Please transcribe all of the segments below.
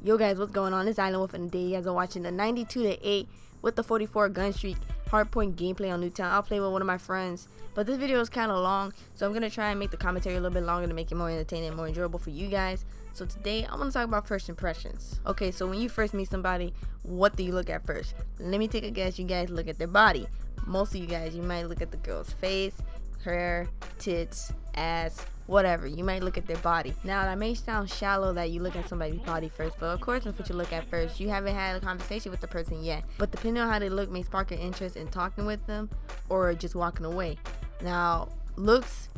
Yo guys, what's going on? It's Island Wolf, and today you guys are watching the 92-8 with the 44 gun streak hardpoint gameplay on Newtown. I'll play with one of my friends, but this video is kind of long, so I'm gonna try and make the commentary a little bit longer to make it more entertaining and more enjoyable for you guys. So today I want to talk about first impressions. Okay, so when you first meet somebody, what do you look at first? Let me take a guess. You guys look at their body. Most of you guys, you might look at the girl's face, hair, tits, ass, whatever. You might look at their body. Now that may sound shallow that you look at somebody's body first, but of course that's what you look at first. You haven't had a conversation with the person yet, but depending on how they look may spark your interest in talking with them or just walking away. Now looks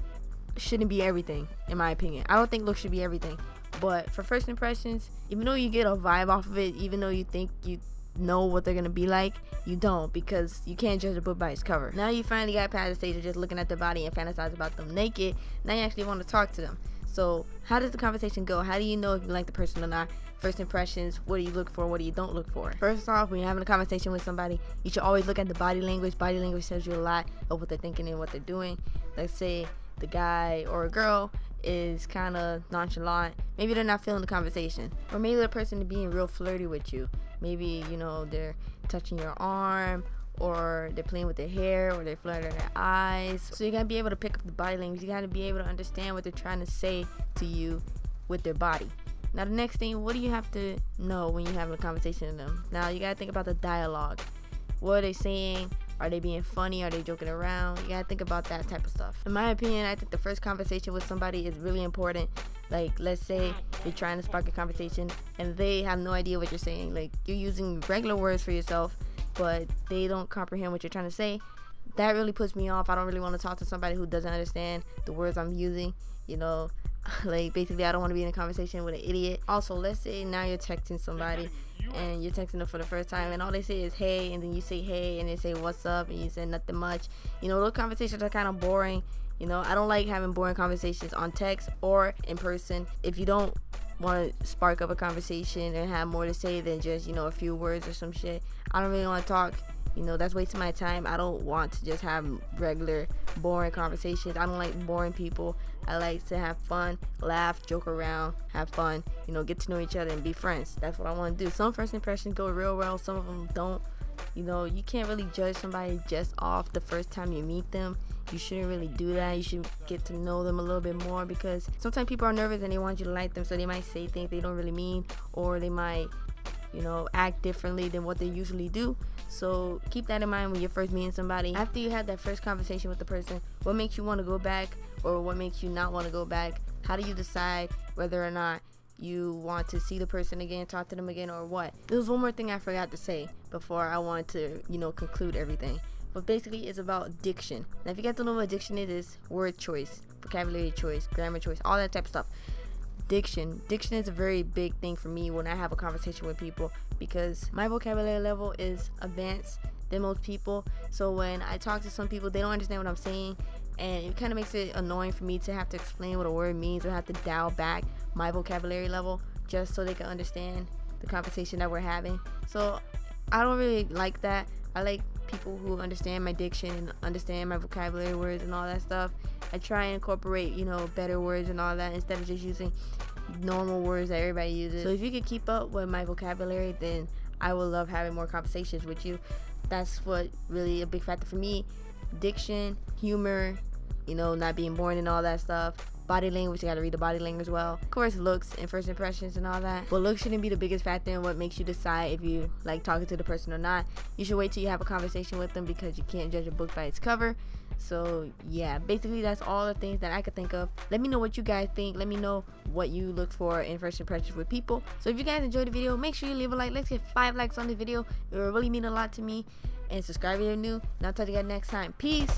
shouldn't be everything, in my opinion. I don't think looks should be everything, but for first impressions, even though you get a vibe off of it, even though you think you know what they're gonna be like, you don't, because you can't judge a book by its cover. Now you finally got past the stage of just looking at their body and fantasize about them naked. Now you actually want to talk to them. So how does the conversation go? How do you know if you like the person or not? First impressions, what do you look for, what do you don't look for? First off, when you're having a conversation with somebody, you should always look at the body language. Body language tells you a lot of what they're thinking and what they're doing. Let's say the guy or a girl is kind of nonchalant, maybe they're not feeling the conversation, or maybe the person is being real flirty with you. Maybe, you know, they're touching your arm, or they're playing with their hair, or they're flirting their eyes. So you gotta be able to pick up the body language. You gotta be able to understand what they're trying to say to you with their body. Now the next thing, what do you have to know when you're having a conversation with them? Now you gotta think about the dialogue. What are they saying? Are they being funny? Are they joking around? You gotta think about that type of stuff. In my opinion, I think the first conversation with somebody is really important. Like, let's say you're trying to spark a conversation and they have no idea what you're saying. Like, you're using regular words for yourself, but they don't comprehend what you're trying to say. That really puts me off. I don't really want to talk to somebody who doesn't understand the words I'm using, you know. Like, basically, I don't want to be in a conversation with an idiot. Also, let's say now you're texting somebody and you're texting them for the first time and all they say is hey, and then you say hey, and they say what's up, and you say nothing much. You know, those conversations are kind of boring. You know, I don't like having boring conversations on text or in person. If you don't want to spark up a conversation and have more to say than just, you know, a few words or some shit, I don't really want to talk. You know, that's wasting my time. I don't want to just have regular boring conversations. I don't like boring people. I like to have fun, laugh, joke around, have fun, you know, get to know each other and be friends. That's what I want to do. Some first impressions go real well, some of them don't. You know, you can't really judge somebody just off the first time you meet them. You shouldn't really do that. You should get to know them a little bit more, because sometimes people are nervous and they want you to like them, so they might say things they don't really mean, or they might, you know, act differently than what they usually do. So keep that in mind when you're first meeting somebody. After you have that first conversation with the person, what makes you want to go back, or what makes you not want to go back? How do you decide whether or not you want to see the person again, talk to them again, or what? There was one more thing I forgot to say before I wanted to, you know, conclude everything. But basically, it's about diction. Now, if you get to know what diction is, it's word choice, vocabulary choice, grammar choice, all that type of stuff. Diction is a very big thing for me when I have a conversation with people, because my vocabulary level is advanced than most people. So when I talk to some people, they don't understand what I'm saying, and it kind of makes it annoying for me to have to explain what a word means, or have to dial back my vocabulary level just so they can understand the conversation that we're having. So I don't really like that. I like people who understand my diction and understand my vocabulary words and all that stuff. I try and incorporate, you know, better words and all that instead of just using normal words that everybody uses. So if you could keep up with my vocabulary, then I would love having more conversations with you. That's what really a big factor for me. Diction, humor, you know, not being boring and all that stuff. Body language, you gotta read the body language well. Of course, looks and first impressions and all that. But looks shouldn't be the biggest factor in what makes you decide if you like talking to the person or not. You should wait till you have a conversation with them, because you can't judge a book by its cover. So yeah, basically that's all the things that I could think of. Let me know what you guys think. Let me know what you look for in first impressions with people. So if you guys enjoyed the video, make sure you leave a like. Let's get 5 likes on the video. It will really mean a lot to me. And subscribe if you're new. And I'll talk to you guys next time. Peace.